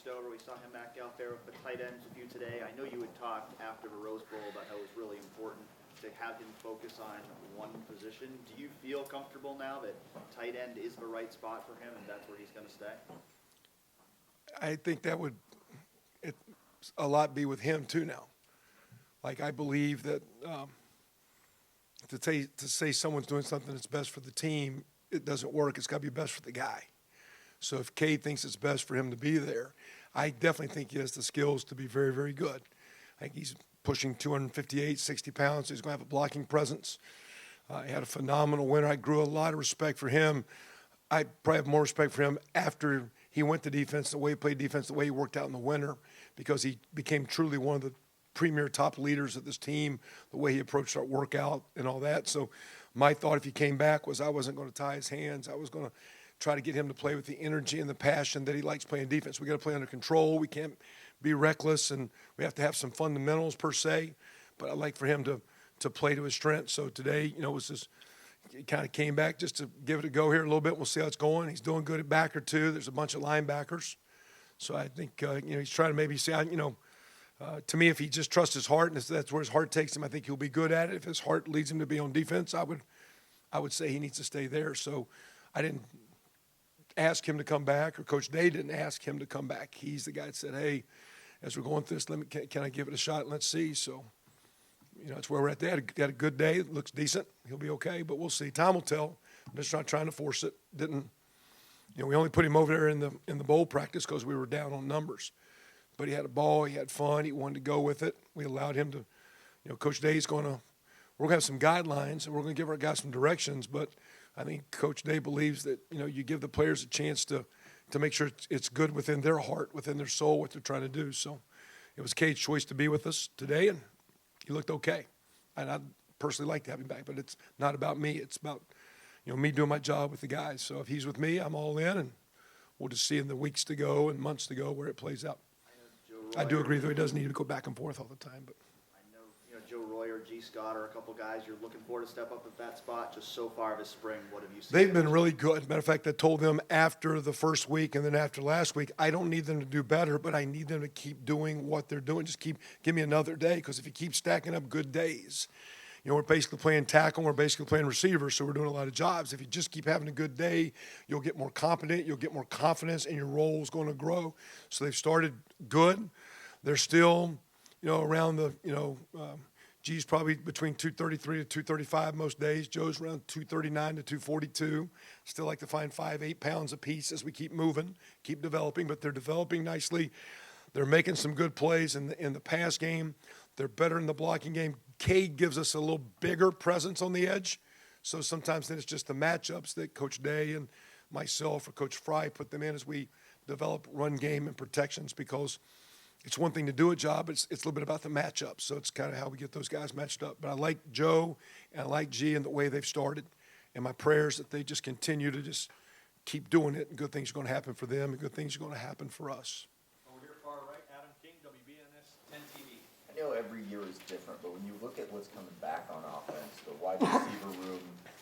Stover. We saw him back out there with the tight ends with you today. I know you had talked after the Rose Bowl about how it was really important to have him focus on one position. Do you feel comfortable now that tight end is the right spot for him and that's where he's going to stay? I think that would a lot be with him too now. Like, I believe that to say someone's doing something that's best for the team, it doesn't work. It's got to be best for the guy. So if Cade thinks it's best for him to be there, I definitely think he has the skills to be very, very good. I think he's pushing 258, 60 pounds. He's going to have a blocking presence. He had a phenomenal winter. I grew a lot of respect for him. I probably have more respect for him after he went to defense, the way he played defense, the way he worked out in the winter, because he became truly one of the premier top leaders of this team, the way he approached our workout and all that. So my thought if he came back was I wasn't going to tie his hands. I was going to try to get him to play with the energy and the passion that he likes playing defense. We got to play under control. We can't be reckless, and we have to have some fundamentals per se. But I'd like for him to play to his strengths. So today, was just he kind of came back just to give it a go here a little bit. We'll see how it's going. He's doing good at backer too. There's a bunch of linebackers. So I think he's trying to maybe see. To me, if he just trusts his heart and that's where his heart takes him, I think he'll be good at it. If his heart leads him to be on defense, I would say he needs to stay there. So I didn't ask him to come back, or Coach Day didn't ask him to come back. He's the guy that said, hey, as we're going through this, can I give it a shot and let's see. So, it's where we're at. They had a good day. It looks decent. He'll be okay, but we'll see. Time will tell. I'm just not trying to force it. We only put him over there in the bowl practice because we were down on numbers. But he had a ball. He had fun. He wanted to go with it. We allowed him to, Coach Day's we're going to have some guidelines, and we're going to give our guys some directions, but I think Coach Day believes that, you give the players a chance to make sure it's good within their heart, within their soul, what they're trying to do. So it was Cade's choice to be with us today, and he looked okay. And I personally like to have him back, but it's not about me. It's about, me doing my job with the guys. So if he's with me, I'm all in, and we'll just see in the weeks to go and months to go where it plays out. I do agree, though, he does need to go back and forth all the time. But I know, Joe Royer, G. Scott are a couple guys you're looking for to step up at that spot. Just so far this spring, what have you seen? They've been really good. Matter of fact, I told them after the first week and then after last week, I don't need them to do better, but I need them to keep doing what they're doing. Just give me another day, because if you keep stacking up good days, we're basically playing tackle, we're basically playing receiver, so we're doing a lot of jobs. If you just keep having a good day, you'll get more competent, you'll get more confidence, and your role's going to grow. So they've started good. They're still, around the, G's probably between 233 to 235 most days. Joe's around 239 to 242. Still like to find 5-8 pounds apiece as we keep moving, keep developing, but they're developing nicely. They're making some good plays in the pass game. They're better in the blocking game. Cade gives us a little bigger presence on the edge. So sometimes then it's just the matchups that Coach Day and myself or Coach Fry put them in as we develop run game and protections, because it's one thing to do a job, it's a little bit about the matchup. So it's kind of how we get those guys matched up. But I like Joe and I like G and the way they've started. And my prayers that they just continue to just keep doing it, and good things are going to happen for them, and good things are going to happen for us. Over here, far right, Adam King, WBNS 10 TV. I know every year is different, but when you look at what's coming back on offense, the wide receiver room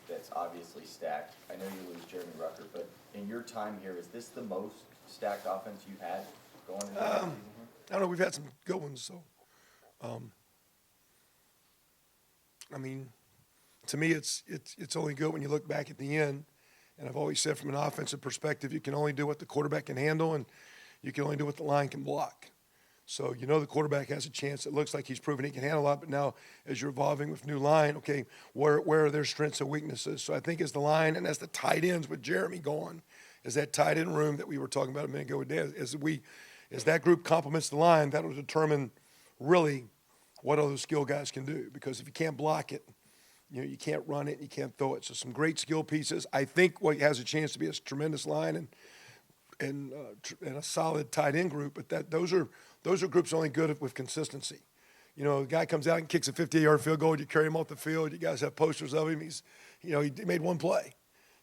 that's obviously stacked. I know you lose Jeremy Rucker, but in your time here, is this the most stacked offense you've had going into the season? I don't know. We've had some good ones. So, to me, it's only good when you look back at the end. And I've always said, from an offensive perspective, you can only do what the quarterback can handle, and you can only do what the line can block. So the quarterback has a chance. It looks like he's proven he can handle a lot. But now, as you're evolving with new line, okay, where are their strengths and weaknesses? So I think as the line and as the tight ends with Jeremy gone, as that tight end room that we were talking about a minute ago with Dan, as that group complements the line, that will determine really what other skill guys can do. Because if you can't block it, you can't run it, you can't throw it. So some great skill pieces. I think what has a chance to be a tremendous line and a solid tight end group. But those are groups only good with consistency. The guy comes out and kicks a 50-yard field goal. You carry him off the field. You guys have posters of him. He made one play.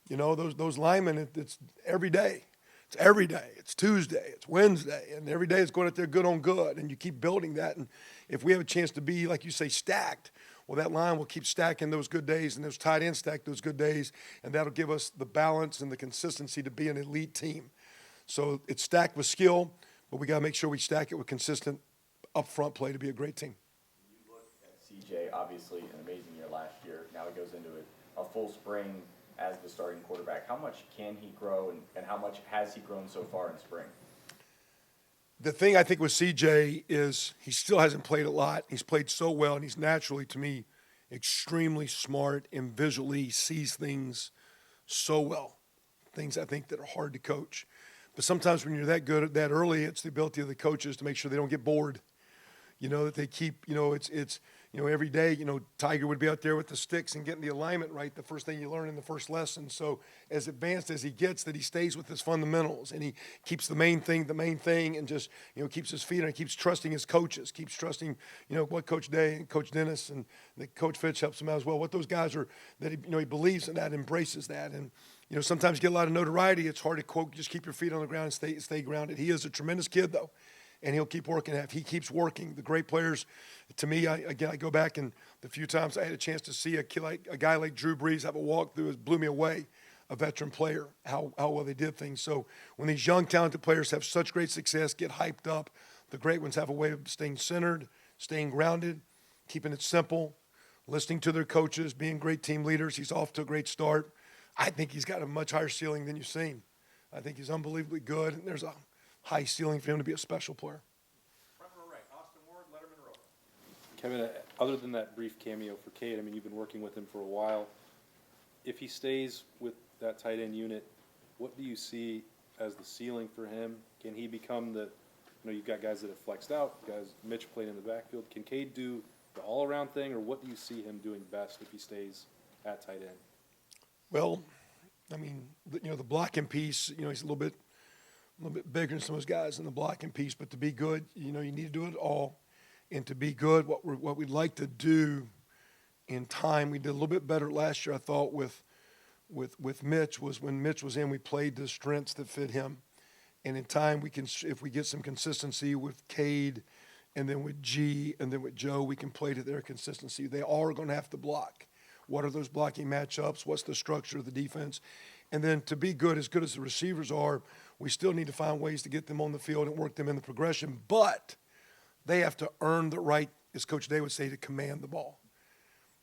Those linemen. It's every day. It's every day. It's Tuesday. It's Wednesday. And every day it's going out there good on good. And you keep building that. And if we have a chance to be, like you say, stacked, well, that line will keep stacking those good days, and those tight ends stack those good days, and that'll give us the balance and the consistency to be an elite team. So it's stacked with skill, but we got to make sure we stack it with consistent upfront play to be a great team. You look at CJ, obviously an amazing year last year. Now he goes into a full spring as the starting quarterback. How much can he grow, and how much has he grown so far in spring? The thing I think with CJ is he still hasn't played a lot. He's played so well, and he's naturally, to me, extremely smart and visually sees things so well, things I think that are hard to coach. But sometimes when you're that good at that early, it's the ability of the coaches to make sure they don't get bored. That they keep, it's every day, Tiger would be out there with the sticks and getting the alignment right, the first thing you learn in the first lesson. So as advanced as he gets, that he stays with his fundamentals and he keeps the main thing and just, keeps his feet on it, keeps trusting his coaches, keeps trusting, what Coach Day and Coach Dennis and the Coach Fitch helps him out as well. What those guys are, that he believes in that, embraces that. And, sometimes you get a lot of notoriety. It's hard to quote, just keep your feet on the ground and stay grounded. He is a tremendous kid, though. And he'll keep working. If he keeps working, the great players, to me, I go back and the few times I had a chance to see a guy like Drew Brees have a walkthrough, it blew me away, a veteran player, how well they did things. So when these young, talented players have such great success, get hyped up, the great ones have a way of staying centered, staying grounded, keeping it simple, listening to their coaches, being great team leaders. He's off to a great start. I think he's got a much higher ceiling than you've seen. I think he's unbelievably good, and there's a high ceiling for him to be a special player. Front row right, Austin Ward, Letterman Road. Kevin, other than that brief cameo for Cade, you've been working with him for a while. If he stays with that tight end unit, what do you see as the ceiling for him? Can he become you've got guys that have flexed out, guys, Mitch playing in the backfield. Can Cade do the all-around thing, or what do you see him doing best if he stays at tight end? Well, the blocking piece, he's a little bit bigger than some of those guys in the blocking piece, but to be good, you need to do it all. And to be good, what we'd like to do in time, we did a little bit better last year, I thought, with Mitch, was when Mitch was in, we played the strengths that fit him. And in time, we can, if we get some consistency with Cade and then with G and then with Joe, we can play to their consistency. They all are going to have to block. What are those blocking matchups? What's the structure of the defense? And then to be good as the receivers are, we still need to find ways to get them on the field and work them in the progression. But they have to earn the right, as Coach Day would say, to command the ball.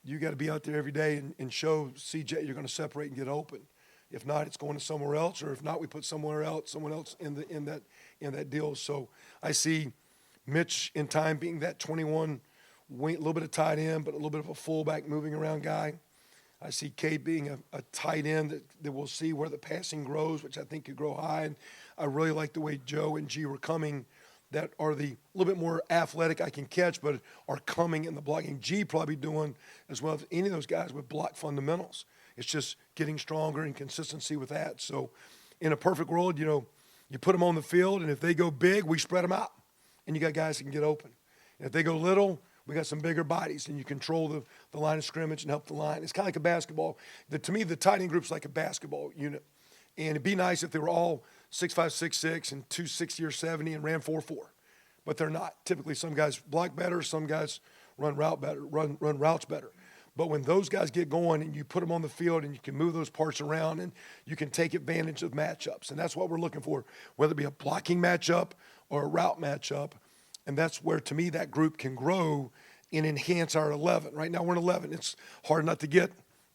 You got to be out there every day and show CJ you're going to separate and get open. If not, it's going to somewhere else, or if not, we put someone else in that deal. So I see Mitch in time being that 21 wing, a little bit of tight end, but a little bit of a fullback moving around guy. I see Cade being a tight end that we'll see where the passing grows, which I think could grow high. And I really like the way Joe and G were coming, that are the little bit more athletic I can catch, but are coming in the blocking. G probably doing as well as any of those guys with block fundamentals. It's just getting stronger and consistency with that. So in a perfect world, you put them on the field, and if they go big, we spread them out. And you got guys that can get open. And if they go little, we got some bigger bodies, and you control the line of scrimmage and help the line. It's kind of like a basketball. To me, the tight end group's like a basketball unit. And it'd be nice if they were all 6'5", 6'6", and 260 or 70 and ran 4-4. But they're not. Typically, some guys block better, some guys run routes better. But when those guys get going and you put them on the field and you can move those parts around and you can take advantage of matchups, and that's what we're looking for, whether it be a blocking matchup or a route matchup. And that's where, to me, that group can grow and enhance our 11. Right now we're in 11. It's hard not to get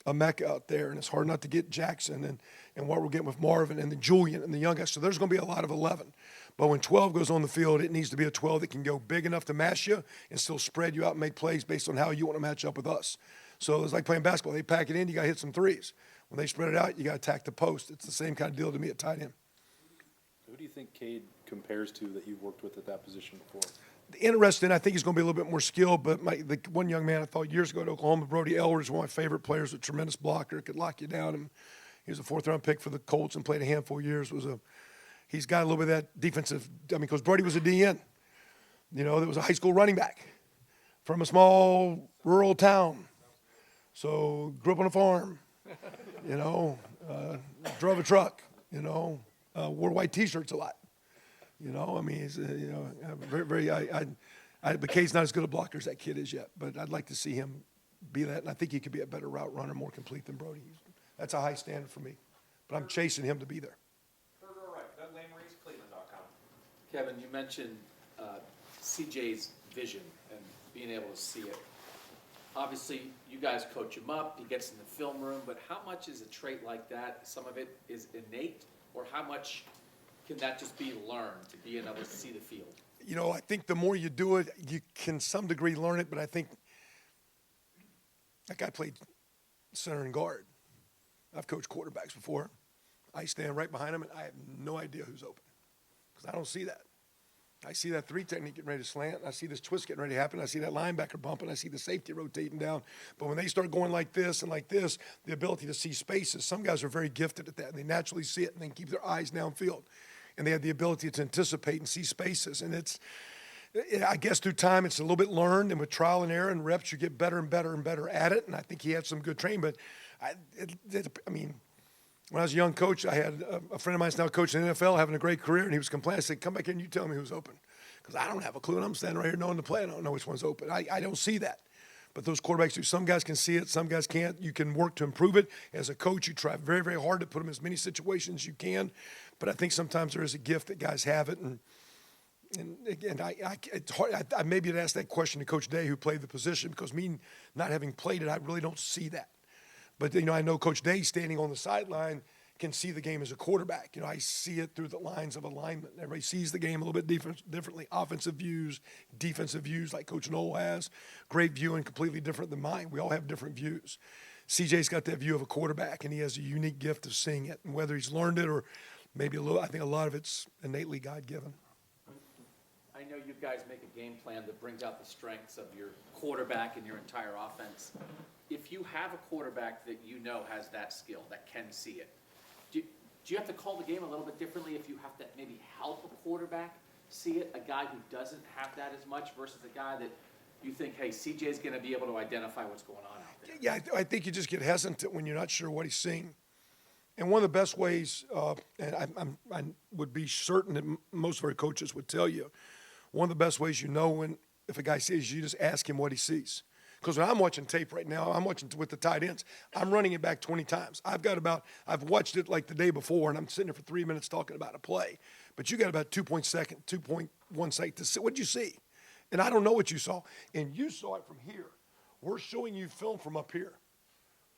a Mecca out there, and it's hard not to get Jackson and what we're getting with Marvin and the Julian and the young guys. So there's going to be a lot of 11. But when 12 goes on the field, it needs to be a 12 that can go big enough to mash you and still spread you out and make plays based on how you want to match up with us. So it's like playing basketball. They pack it in, you got to hit some threes. When they spread it out, you got to attack the post. It's the same kind of deal to me at tight end. Who do you think Cade compares to that you've worked with at that position before? Interesting. I think he's going to be a little bit more skilled, but the one young man I thought years ago at Oklahoma, Brody Elward, is one of my favorite players, a tremendous blocker, could lock you down. And he was a fourth-round pick for the Colts and played a handful of years. He's got a little bit of that defensive, because Brody was a DN. There was a high school running back from a small rural town. So grew up on a farm, drove a truck, wore white T-shirts a lot. He's, very, but Cade's not as good a blocker as that kid is yet, but I'd like to see him be that, and I think he could be a better route runner, more complete than Brody. That's a high standard for me, but I'm chasing him to be there. Third row right, Doug Lamery's Cleveland.com. Kevin, you mentioned CJ's vision and being able to see it. Obviously, you guys coach him up, he gets in the film room, but how much is a trait like that, some of it is innate, or how much can that just be learned to be able to see the field? You know, I think the more you do it, you can some degree learn it, but I think, like I played center and guard. I've coached quarterbacks before. I stand right behind them, and I have no idea who's open because I don't see that. I see that three technique getting ready to slant. I see this twist getting ready to happen. I see that linebacker bumping. I see the safety rotating down. But when they start going like this and like this, the ability to see spaces, some guys are very gifted at that. And they naturally see it and they keep their eyes downfield. And they have the ability to anticipate and see spaces. And I guess through time, it's a little bit learned. And with trial and error and reps, you get better and better and better at it. And I think he had some good training. But, I mean, when I was a young coach, I had a friend of mine who's now coaching in the NFL, having a great career, and he was complaining. I said, come back here and you tell me who's open. Because I don't have a clue, and I'm standing right here knowing the play. I don't know which one's open. I don't see that. But those quarterbacks do. Some guys can see it, some guys can't. You can work to improve it. As a coach, you try very, very hard to put them in as many situations as you can. But I think sometimes there is a gift that guys have it. And again, it's hard. I maybe had asked that question to Coach Day, who played the position, because me not having played it, I really don't see that. But, you know, I know Coach Day standing on the sideline can see the game as a quarterback. You know, I see it through the lines of alignment. Everybody sees the game a little bit differently. Offensive views, defensive views, like Coach Knowles has. Great view and completely different than mine. We all have different views. CJ's got that view of a quarterback, and he has a unique gift of seeing it. And whether he's learned it or maybe a little, I think a lot of it's innately God-given. I know you guys make a game plan that brings out the strengths of your quarterback and your entire offense. If you have a quarterback that you know has that skill, that can see it, do you have to call the game a little bit differently if you have to maybe help a quarterback see it, a guy who doesn't have that as much versus a guy that you think, hey, CJ's going to be able to identify what's going on out there? Yeah, I think you just get hesitant when you're not sure what he's seeing. And one of the best ways, and I would be certain that most of our coaches would tell you, one of the best ways you know if a guy sees you, just ask him what he sees. Because when I'm watching tape right now, I'm watching with the tight ends. I'm running it back 20 times. I've watched it like the day before, and I'm sitting there for 3 minutes talking about a play. But you got about 2.1 second to see. What'd you see? And I don't know what you saw. And you saw it from here. We're showing you film from up here.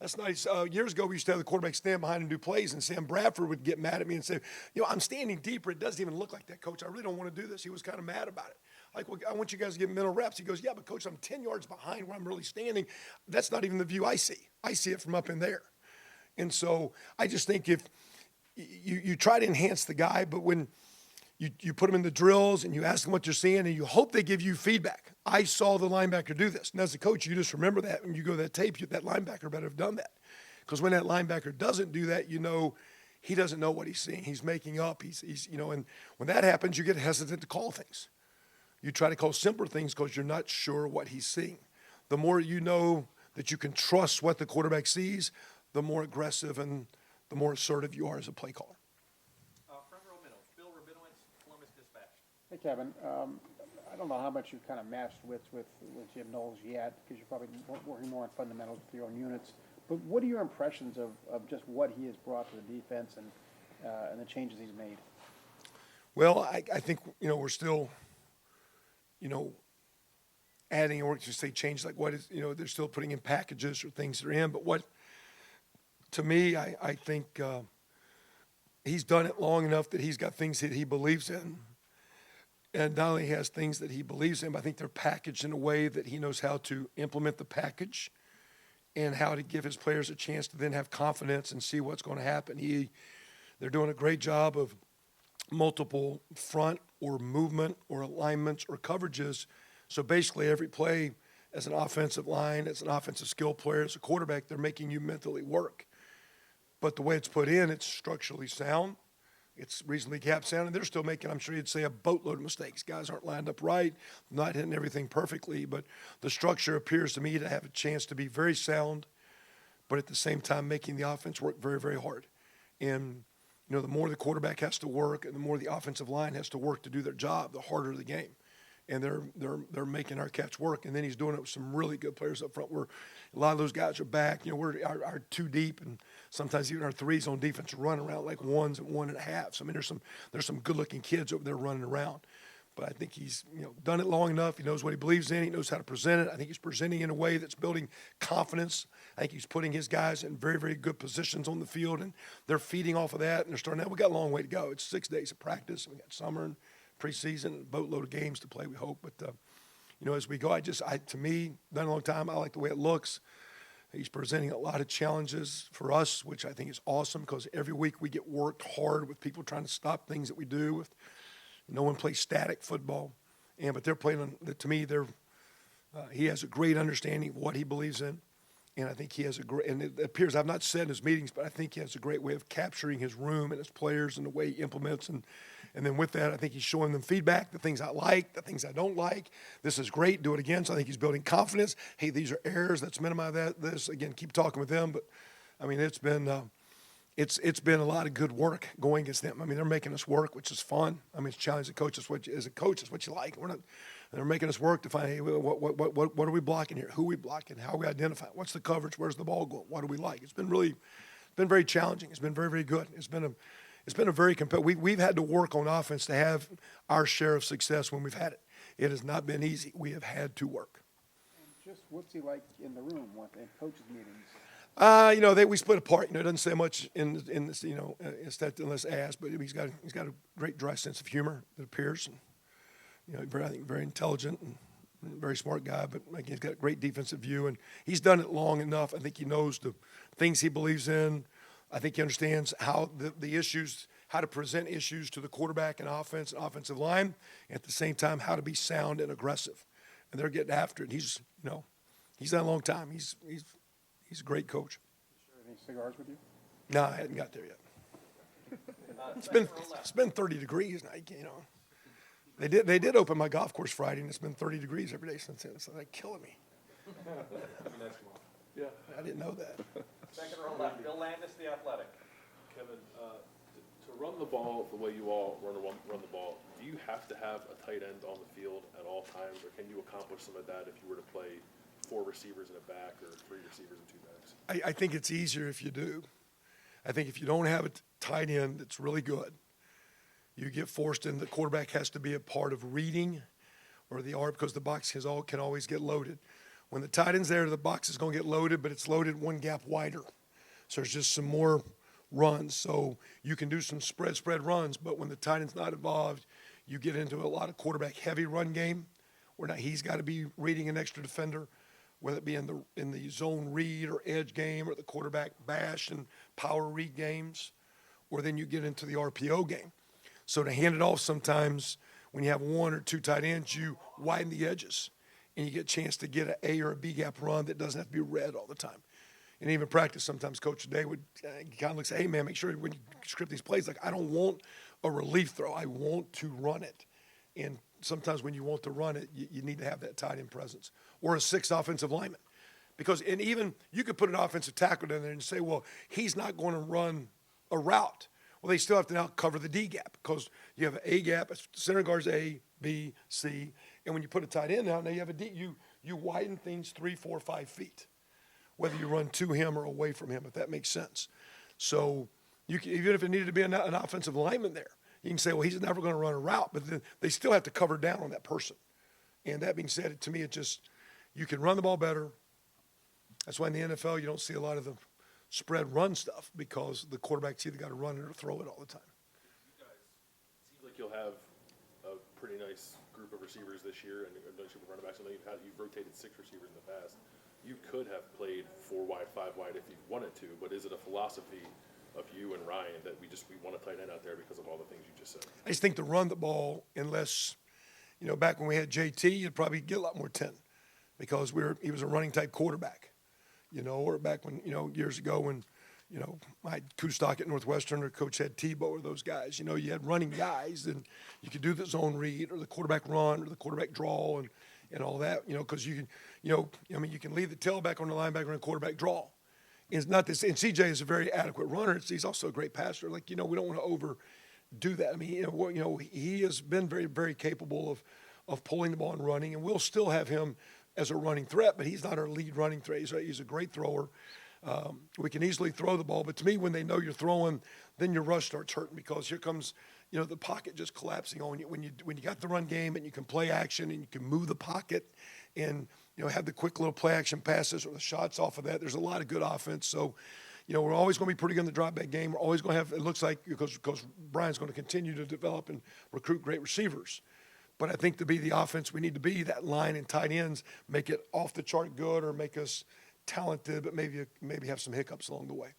That's nice. Years ago, we used to have the quarterback stand behind and do plays, and Sam Bradford would get mad at me and say, I'm standing deeper. It doesn't even look like that, Coach. I really don't want to do this. He was kind of mad about it. Like, well, I want you guys to get mental reps. He goes, yeah, but Coach, I'm 10 yards behind where I'm really standing. That's not even the view I see. I see it from up in there. And so I just think if you try to enhance the guy, but when you put him in the drills and you ask him what you're seeing and you hope they give you feedback. I saw the linebacker do this. And as a coach, you just remember that. When you go to that tape, that linebacker better have done that. Because when that linebacker doesn't do that, you know he doesn't know what he's seeing. He's making up. And when that happens, you get hesitant to call things. You try to call simpler things because you're not sure what he's seeing. The more you know that you can trust what the quarterback sees, the more aggressive and the more assertive you are as a play caller. Front row middle, Bill Rabinowitz, Columbus Dispatch. Hey, Kevin. I don't know how much you've kind of matched with Jim Knowles yet, because you're probably working more on fundamentals with your own units. But what are your impressions of just what he has brought to the defense and the changes he's made? Well, I think, we're still, adding, or to say change, like what is, they're still putting in packages or things that are in. But to me, I think he's done it long enough that he's got things that he believes in. And not only has things that he believes in, but I think they're packaged in a way that he knows how to implement the package and how to give his players a chance to then have confidence and see what's going to happen. They're doing a great job of multiple front or movement or alignments or coverages. So basically every play as an offensive line, as an offensive skill player, as a quarterback, they're making you mentally work. But the way it's put in, it's structurally sound. It's reasonably gap sound, and they're still making, I'm sure you'd say, a boatload of mistakes. Guys aren't lined up right, not hitting everything perfectly, but the structure appears to me to have a chance to be very sound, but at the same time making the offense work very, very hard. And, the more the quarterback has to work and the more the offensive line has to work to do their job, the harder the game. and they're making our cats work. And then he's doing it with some really good players up front where a lot of those guys are back. You know, we're our two deep, and sometimes even our threes on defense are running around like ones and 1.5. So, I mean, there's some good-looking kids over there running around. But I think he's, you know, done it long enough. He knows what he believes in. He knows how to present it. I think he's presenting in a way that's building confidence. I think he's putting his guys in very, very good positions on the field, and they're feeding off of that, and they're starting out. We got a long way to go. It's 6 days of practice. We got summer and preseason, a boatload of games to play, we hope. But, you know, as we go, to me, done a long time. I like the way it looks. He's presenting a lot of challenges for us, which I think is awesome because every week we get worked hard with people trying to stop things that we do. No one plays static football, but they're playing. To me, he has a great understanding of what he believes in, and I think he has and it appears, I've not said in his meetings, but I think he has a great way of capturing his room and his players and the way he implements, and then with that, I think he's showing them feedback, the things I like, the things I don't like. This is great, do it again. So I think he's building confidence. Hey, these are errors, let's minimize this. Again, keep talking with them, but I mean, it's been a lot of good work going against them. I mean, they're making us work, which is fun. I mean, it's challenging the coach. As a coach, it's what you like. They're making us work to find, hey, what are we blocking here? Who are we blocking? How are we identifying? What's the coverage? Where's the ball going? What do we like? It's been very challenging. It's been very, very good. It's been a very competitive. We've had to work on offense to have our share of success when we've had it. It has not been easy. We have had to work. Just what's he like in the room, in coaches' meetings? You know, we split apart. You know, it doesn't say much in this, you know, unless asked. But he's got a great dry sense of humor, it appears. And, you know, I think very intelligent and very smart guy. But again, he's got a great defensive view, and he's done it long enough. I think he knows the things he believes in. I think he understands how the issues, how to present issues to the quarterback and offensive line, and at the same time how to be sound and aggressive. And they're getting after it. He's done a long time. He's a great coach. Any cigars with you? No, I hadn't got there yet. It's been 30 degrees now. You know, they did open my golf course Friday, and it's been 30 degrees every day since then. It's like killing me. Yeah. I didn't know that. Second row left, Bill Landis, The Athletic. Kevin, to run the ball the way you all run the ball, do you have to have a tight end on the field at all times, or can you accomplish some of that if you were to play 4 receivers in a back or 3 receivers and 2 backs? I think it's easier if you do. I think if you don't have a tight end that's really good, you get forced in. The quarterback has to be a part of reading or the art because the box can always get loaded. When the tight end's there, the box is going to get loaded, but it's loaded one gap wider. So there's just some more runs. So you can do some spread runs, but when the tight end's not involved, you get into a lot of quarterback-heavy run game where now he's got to be reading an extra defender, whether it be in the zone read or edge game or the quarterback bash and power read games, or then you get into the RPO game. So to hand it off sometimes when you have 1 or 2 tight ends, you widen the edges and you get a chance to get an A or a B gap run that doesn't have to be read all the time. And even practice, sometimes Coach today would kind of look say, hey, man, make sure when you script these plays, like I don't want a relief throw. I want to run it. And sometimes when you want to run it, you need to have that tight end presence or a 6th offensive lineman. And even you could put an offensive tackle in there and say, well, he's not going to run a route. Well, they still have to now cover the D gap because you have an A gap, center guard's A, B, C, and when you put a tight end now you have a D. You widen things 3, 4, 5 feet, whether you run to him or away from him, if that makes sense. So even if it needed to be an offensive lineman there, you can say, well, he's never going to run a route, but then they still have to cover down on that person. And that being said, to me, you can run the ball better. That's why in the NFL you don't see a lot of the spread run stuff because the quarterback's either got to run it or throw it all the time. You guys, it seems like you'll have a pretty nice group of receivers this year and a nice group of running backs. I know you've rotated 6 receivers in the past. You could have played 4 wide, 5 wide if you wanted to, but is it a philosophy of you and Ryan that we want a tight end out there because of all the things you just said? I just think to run the ball, unless, back when we had JT, you'd probably get a lot more 10 because he was a running type quarterback, or back when, years ago when, I had Kustok at Northwestern or Coach had Tebow or those guys. You had running guys, and you could do the zone read or the quarterback run or the quarterback draw and all that, because you can, you can leave the tailback on the linebacker and quarterback draw. It's not this, and CJ is a very adequate runner. He's also a great passer. We don't want to overdo that. I mean, he has been very, very capable of pulling the ball and running, and we'll still have him as a running threat, but he's not our lead running threat. He's a great thrower. We can easily throw the ball, but to me, when they know you're throwing, then your rush starts hurting because here comes, the pocket just collapsing on you. When you got the run game and you can play action and you can move the pocket and, have the quick little play action passes or the shots off of that, there's a lot of good offense. So, we're always going to be pretty good in the drop back game. We're always going to have, it looks like, because Brian's going to continue to develop and recruit great receivers. But I think to be the offense we need to be, that line and tight ends make it off the chart good or make us talented, but maybe have some hiccups along the way.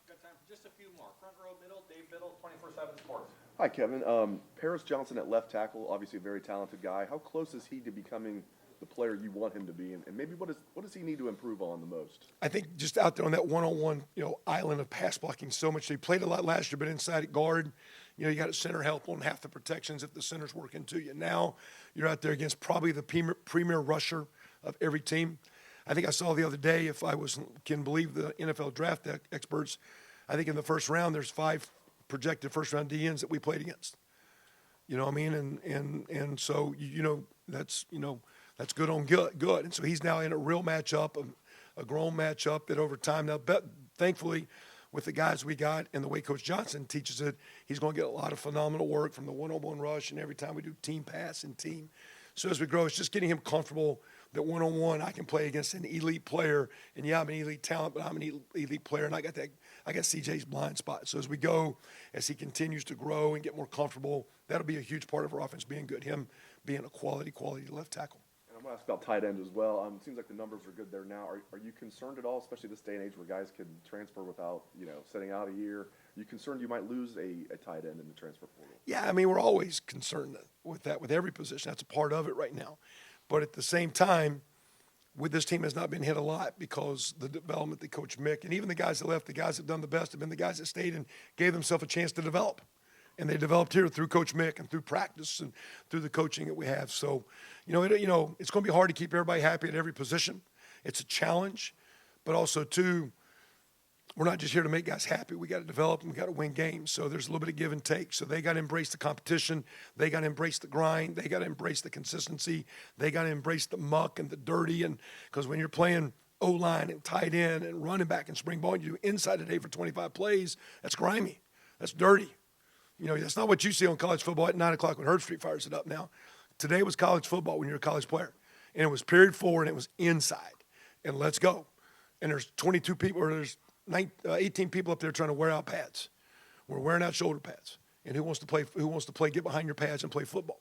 Got time for just a few more. Front row, middle, Dave Biddle, 24/7 Sports. Hi, Kevin. Paris Johnson at left tackle, obviously a very talented guy. How close is he to becoming the player you want him to be? And maybe what does he need to improve on the most? I think just out there on that one-on-one, island of pass blocking so much. He played a lot last year, but inside at guard, you got a center help on half the protections if the center's working to you. Now you're out there against probably the premier rusher of every team. I think I saw the other day, if I can believe the NFL draft experts, I think in the first round there's 5 projected first-round DNs that we played against. You know what I mean? And so that's good on good. And so he's now in a real matchup, a grown matchup that over time now, thankfully, with the guys we got and the way Coach Johnson teaches it, he's going to get a lot of phenomenal work from the one-on-one rush and every time we do team pass and team. So as we grow, it's just getting him comfortable that one-on-one I can play against an elite player. And yeah, I'm an elite talent, but I'm an elite player, and I got CJ's blind spot. So as we go, as he continues to grow and get more comfortable, that'll be a huge part of our offense being good, him being a quality left tackle. And I'm going to ask about tight end as well. It seems like the numbers are good there now. Are you concerned at all, especially this day and age where guys can transfer without, setting out a year? Are you concerned you might lose a tight end in the transfer portal? Yeah, I mean, we're always concerned with that, with every position. That's a part of it right now. But at the same time, with this team has not been hit a lot because the development that Coach Mick and even the guys that left, the guys that have done the best have been the guys that stayed and gave themselves a chance to develop. And they developed here through Coach Mick and through practice and through the coaching that we have. So, it's going to be hard to keep everybody happy at every position. It's a challenge, but also, too, we're not just here to make guys happy. We got to develop and we got to win games. So there's a little bit of give and take. So they got to embrace the competition. They got to embrace the grind. They got to embrace the consistency. They got to embrace the muck and the dirty. And because when you're playing O-line and tight end and running back and spring ball, and you do inside today for 25 plays, that's grimy. That's dirty. That's not what you see on college football at 9 o'clock when Herb Street fires it up now. Today was college football when you're a college player. And it was period 4 and it was inside. And let's go. And there's 22 people, or there's 18 people up there trying to wear out pads. We're wearing out shoulder pads. And who wants to play, get behind your pads and play football?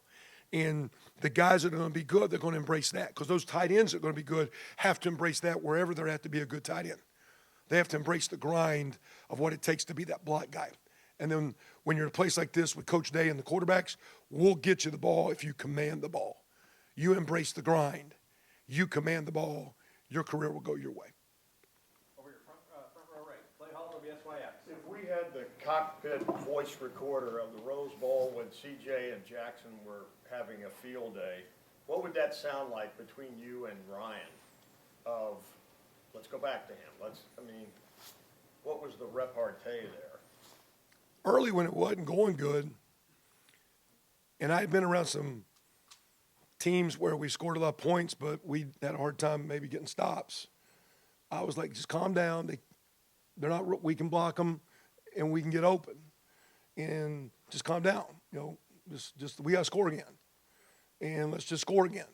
And the guys that are going to be good, they're going to embrace that. Because those tight ends that are going to be good have to embrace that wherever they're at to be a good tight end. They have to embrace the grind of what it takes to be that block guy. And then when you're in a place like this with Coach Day and the quarterbacks, we'll get you the ball if you command the ball. You embrace the grind. You command the ball. Your career will go your way. Over your front row right. Clay Hall, WSYX. If we had the cockpit voice recorder of the Rose Bowl when CJ and Jackson were having a field day, what would that sound like between you and Ryan of, let's go back to him, what was the repartee there? Early when it wasn't going good, and I had been around some teams where we scored a lot of points, but we had a hard time maybe getting stops. I was like, just calm down. They're not. We can block them, and we can get open, and just calm down. Just we got to score again, and let's just score again.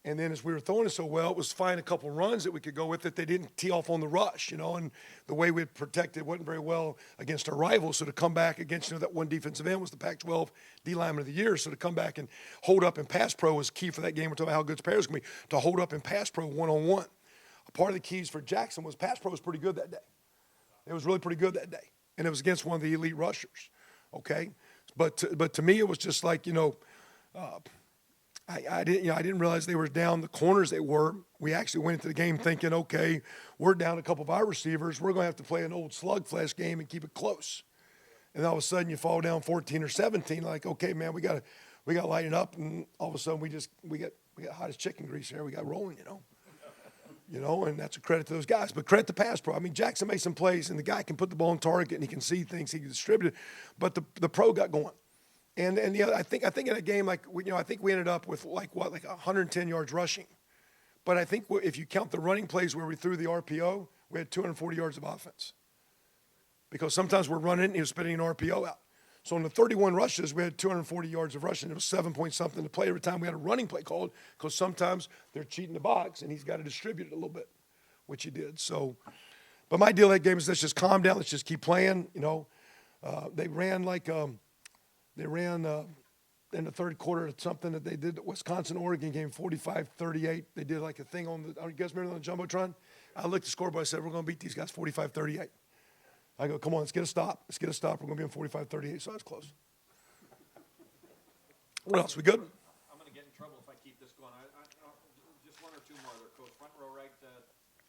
And then as we were throwing it so well, it was find a couple runs that we could go with that they didn't tee off on the rush, and the way we had protected wasn't very well against our rivals. So to come back against, that one defensive end was the Pac-12 D lineman of the year. So to come back and hold up in pass pro was key for that game. We're talking about how good Paris can be. To hold up in pass pro one-on-one. A part of the keys for Jackson was pass pro was pretty good that day. It was really pretty good that day. And it was against one of the elite rushers, okay? But to me, it was just like, I didn't realize they were down the corners they were. We actually went into the game thinking, okay, we're down a couple of our receivers. We're going to have to play an old slugfest game and keep it close. And all of a sudden you fall down 14 or 17, like, okay, man, we got to light it up. And all of a sudden we got hot as chicken grease here. We got rolling, and that's a credit to those guys. But credit to pass pro. I mean, Jackson made some plays, and the guy can put the ball on target, and he can see things, he can distribute it. But the pro got going. And the other, I think in a game like, I think we ended up with like 110 yards rushing. But I think if you count the running plays where we threw the RPO, we had 240 yards of offense. Because sometimes we're running and he was spitting an RPO out. So in the 31 rushes, we had 240 yards of rushing. It was 7 point something to play every time we had a running play called, because sometimes they're cheating the box and he's got to distribute it a little bit, which he did. So, but my deal that game is let's just calm down. Let's just keep playing. They ran in the third quarter at something that they did the Wisconsin-Oregon game, 45-38. They did like a thing on the, you guys remember on the Jumbotron? I looked at the scoreboard, I said, we're going to beat these guys 45-38. I go, come on, let's get a stop. Let's get a stop. We're going to be on 45-38, so that's close. What else? We good? I'm gonna get in trouble if I keep this going. Just one or two more there, Coach. Front row right,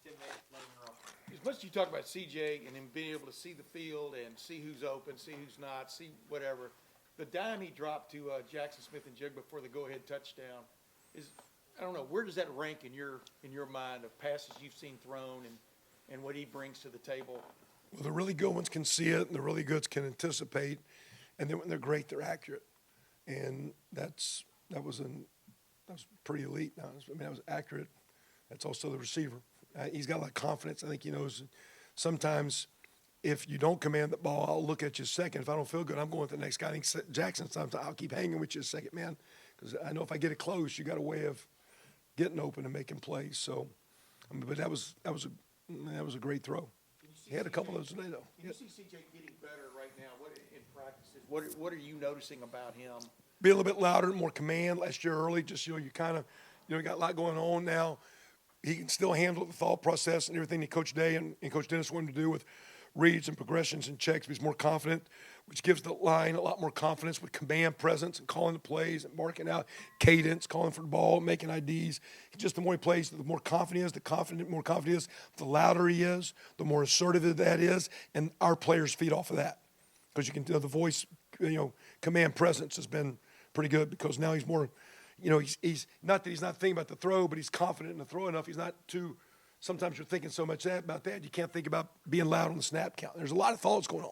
Tim May, Letterman Ross. As much as you talk about CJ and him being able to see the field and see who's open, see who's not, see whatever, the dime he dropped to Jackson Smith and Jigba for the go-ahead touchdown is, I don't know, where does that rank in your mind of passes you've seen thrown and what he brings to the table? Well, the really good ones can see it, and the really goods can anticipate, and then when they're great, they're accurate. And that was pretty elite. That was accurate. That's also the receiver. He's got a lot of confidence. I think he knows sometimes if you don't command the ball, I'll look at you a second. If I don't feel good, I'm going with the next guy. I think Jackson, sometimes I'll keep hanging with you a second, man, because I know if I get it close, you got a way of getting open and making plays. So, but that was a great throw. He had a couple of those today, though. Can you see CJ getting better right now? What in practices? What are you noticing about him? Be a little bit louder, more command. Last year early, just you kind of, you got a lot going on now. He can still handle the thought process and everything that Coach Day and Coach Dennis wanted to do with reads and progressions and checks. He's more confident, which gives the line a lot more confidence with command presence and calling the plays and marking out cadence, calling for the ball, making IDs. Just the more he plays, the more confident he is, more confident he is, the louder he is, the more assertive that is, and our players feed off of that. Because you can tell the voice, command presence has been pretty good because now he's more, he's not that he's not thinking about the throw, but he's confident in the throw enough. He's not too. Sometimes you're thinking so much about that, you can't think about being loud on the snap count. There's a lot of thoughts going on.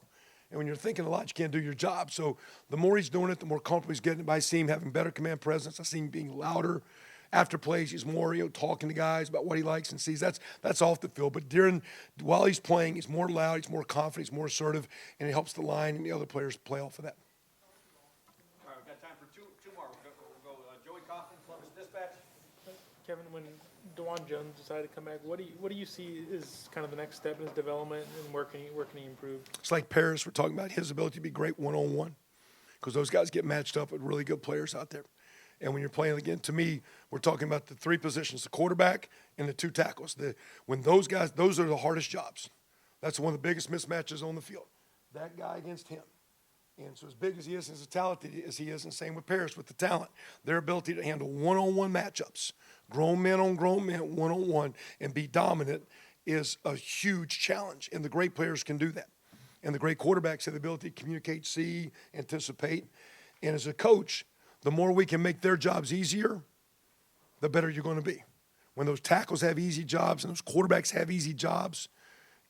And when you're thinking a lot, you can't do your job. So the more he's doing it, the more comfortable he's getting. I see him having better command presence. I see him being louder. After plays, he's more, talking to guys about what he likes and sees. That's off the field. But while he's playing, he's more loud, he's more confident, he's more assertive, and it helps the line and the other players play off of that. All right, we've got time for two more. We'll go Joey Coughlin, Columbus Dispatch. Kevin, when DeJuan Jones decided to come back, what do you see is kind of the next step in his development, and where can he improve? It's like Paris. We're talking about his ability to be great one-on-one, because those guys get matched up with really good players out there. And when you're playing again, to me, we're talking about the three positions: the quarterback and the two tackles. When those guys, those are the hardest jobs. That's one of the biggest mismatches on the field. That guy against him. And so as big as he is, as talented as he is, and same with Paris with the talent, their ability to handle one-on-one matchups, grown men on grown men, one-on-one, and be dominant is a huge challenge. And the great players can do that. And the great quarterbacks have the ability to communicate, see, anticipate. And as a coach, the more we can make their jobs easier, the better you're going to be. When those tackles have easy jobs and those quarterbacks have easy jobs,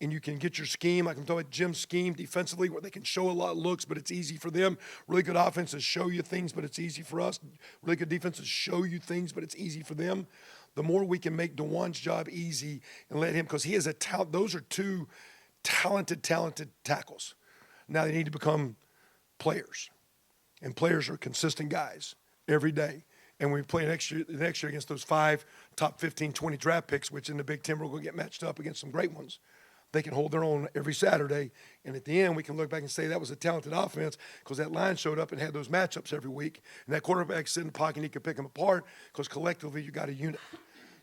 and you can get your scheme, like I'm talking about Jim's scheme defensively, where they can show a lot of looks, but it's easy for them. Really good offenses show you things, but it's easy for us. Really good defenses show you things, but it's easy for them. The more we can make DeJuan's job easy and let him, because he is a talent. Those are two talented tackles. Now they need to become players, and players are consistent guys every day. And when we play next year against those 5 top 15, 20 draft picks, which in the Big Ten we're going to get matched up against some great ones. They can hold their own every Saturday, and at the end we can look back and say that was a talented offense because that line showed up and had those matchups every week, and that quarterback sitting in the pocket and he could pick them apart because collectively you got a unit.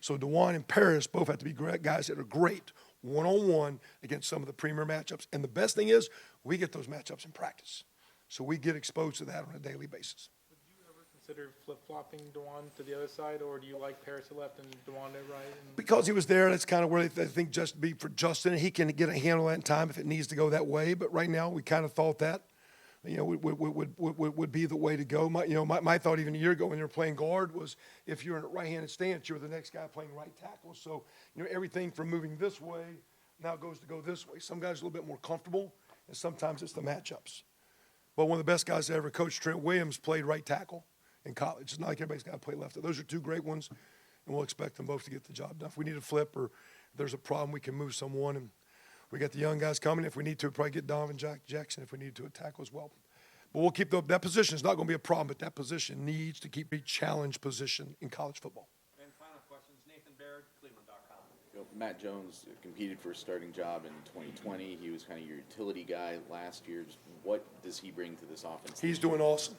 So DeJuan and Paris both have to be great guys that are great one-on-one against some of the premier matchups. And the best thing is we get those matchups in practice, so we get exposed to that on a daily basis. Consider flip-flopping DeJuan to the other side, or do you like Paris to left and DeJuan to right? Because he was there, that's kind of where I think just be for Justin. He can get a handle on that in time if it needs to go that way. But right now, we kind of thought that, would be the way to go. My thought even a year ago when they were playing guard was if you're in a right-handed stance, you're the next guy playing right tackle. So everything from moving this way now goes to go this way. Some guys are a little bit more comfortable, and sometimes it's the matchups. But one of the best guys I ever coached, Trent Williams, played right tackle in college. It's not like everybody's got to play left. Those are two great ones, and we'll expect them both to get the job done. If we need a flip or if there's a problem, we can move someone. And we got the young guys coming. If we need to, probably get Donovan Jackson if we need to a tackle as well. But we'll keep that position. It's not going to be a problem, but that position needs to keep a challenge position in college football. And final questions, Nathan Baird, Cleveland.com. You know, Matt Jones competed for a starting job in 2020. He was kind of your utility guy last year. Just what does he bring to this offense? He's doing awesome.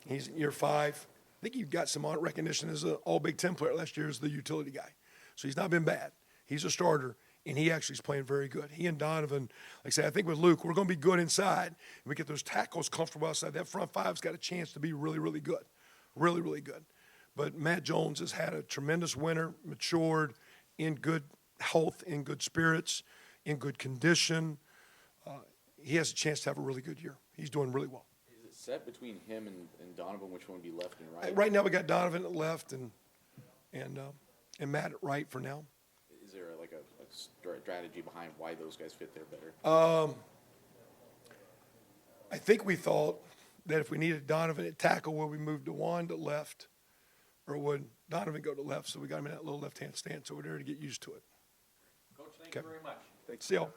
He's in year 5. I think he got some recognition as an all Big Ten player last year as the utility guy. So he's not been bad. He's a starter, and he actually is playing very good. He and Donovan, like I say, I think with Luke, we're going to be good inside. And we get those tackles comfortable outside. That front five's got a chance to be really, really good. Really, really good. But Matt Jones has had a tremendous winter, matured, in good health, in good spirits, in good condition. He has a chance to have a really good year. He's doing really well. Is it set between him and Donovan, which one would be left and right? Right now, we got Donovan at left and Matt at right for now. Is there like a strategy behind why those guys fit there better? I think we thought that if we needed Donovan at tackle, would we move DeJuan to left, or would Donovan go to left? So we got him in that little left-hand stance, so we're there to get used to it. Coach, thank you very much. See y'all.